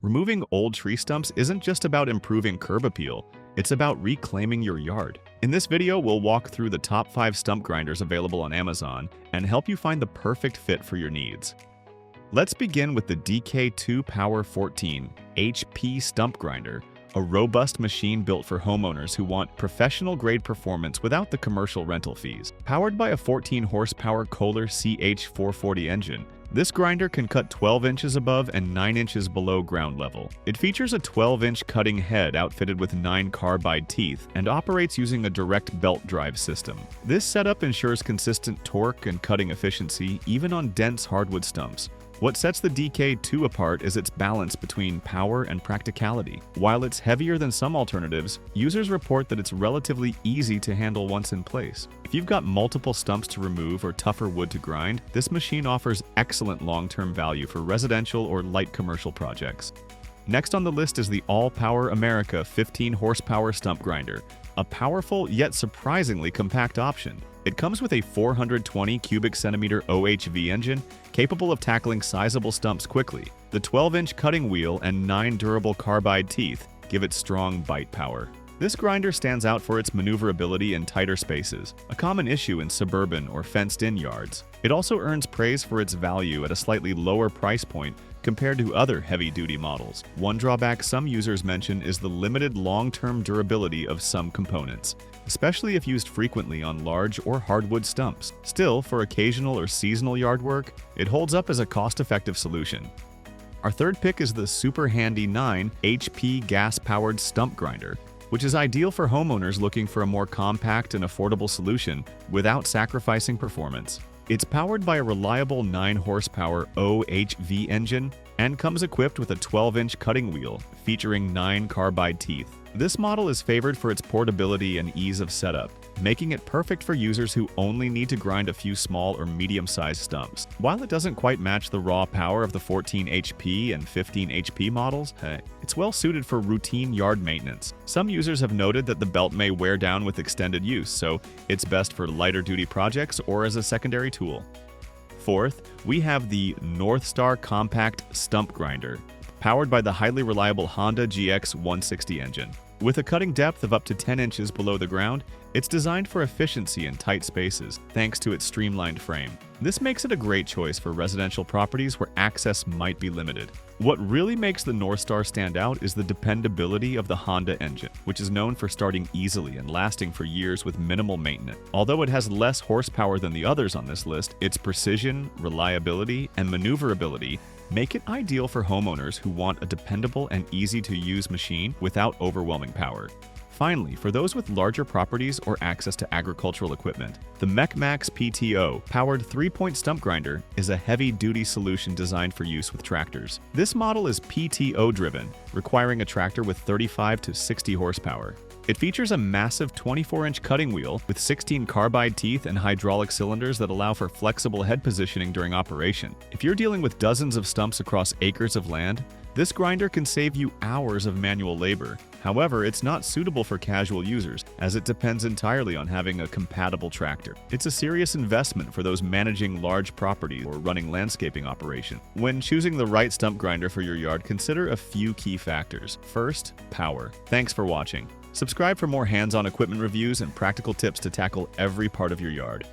Removing old tree stumps isn't just about improving curb appeal, it's about reclaiming your yard. In this video, we'll walk through the top 5 stump grinders available on Amazon and help you find the perfect fit for your needs. Let's begin with the PTO-Powered 14 HP Stump Grinder, a robust machine built for homeowners who want professional-grade performance without the commercial rental fees. Powered by a 14-horsepower Kohler CH440 engine, this grinder can cut 12 inches above and 9 inches below ground level. It features a 12-inch cutting head outfitted with 9 carbide teeth and operates using a direct belt drive system. This setup ensures consistent torque and cutting efficiency even on dense hardwood stumps. What sets the PTO apart is its balance between power and practicality. While it's heavier than some alternatives, users report that it's relatively easy to handle once in place. If you've got multiple stumps to remove or tougher wood to grind, this machine offers excellent long-term value for residential or light commercial projects. Next on the list is the All-Power America 15-horsepower stump grinder, a powerful yet surprisingly compact option. It comes with a 420 cubic centimeter OHV engine capable of tackling sizable stumps quickly. The 12-inch cutting wheel and 9 durable carbide teeth give it strong bite power. This grinder stands out for its maneuverability in tighter spaces, a common issue in suburban or fenced-in yards. It also earns praise for its value at a slightly lower price point compared to other heavy-duty models. One drawback some users mention is the limited long-term durability of some components, especially if used frequently on large or hardwood stumps. Still, for occasional or seasonal yard work, it holds up as a cost-effective solution. Our third pick is the SuperHandy 9 HP gas-powered stump grinder, which is ideal for homeowners looking for a more compact and affordable solution without sacrificing performance. It's powered by a reliable 9-horsepower OHV engine and comes equipped with a 12-inch cutting wheel featuring 9 carbide teeth. This model is favored for its portability and ease of setup, making it perfect for users who only need to grind a few small or medium-sized stumps. While it doesn't quite match the raw power of the 14 HP and 15 HP models, it's well suited for routine yard maintenance. Some users have noted that the belt may wear down with extended use, so it's best for lighter-duty projects or as a secondary tool. Fourth, we have the NorthStar Compact Stump Grinder, powered by the highly reliable Honda GX 160 engine. With a cutting depth of up to 10 inches below the ground, it's designed for efficiency in tight spaces, thanks to its streamlined frame. This makes it a great choice for residential properties where access might be limited. What really makes the NorthStar stand out is the dependability of the Honda engine, which is known for starting easily and lasting for years with minimal maintenance. Although it has less horsepower than the others on this list, its precision, reliability, and maneuverability make it ideal for homeowners who want a dependable and easy-to-use machine without overwhelming power. Finally, for those with larger properties or access to agricultural equipment, the MechMaxx PTO-Powered 3-point stump grinder is a heavy-duty solution designed for use with tractors. This model is PTO-driven, requiring a tractor with 35 to 60 horsepower. It features a massive 24-inch cutting wheel with 16 carbide teeth and hydraulic cylinders that allow for flexible head positioning during operation. If you're dealing with dozens of stumps across acres of land, this grinder can save you hours of manual labor. However, it's not suitable for casual users, as it depends entirely on having a compatible tractor. It's a serious investment for those managing large properties or running landscaping operation. When choosing the right stump grinder for your yard, consider a few key factors. First, power. Thanks for watching. Subscribe for more hands-on equipment reviews and practical tips to tackle every part of your yard.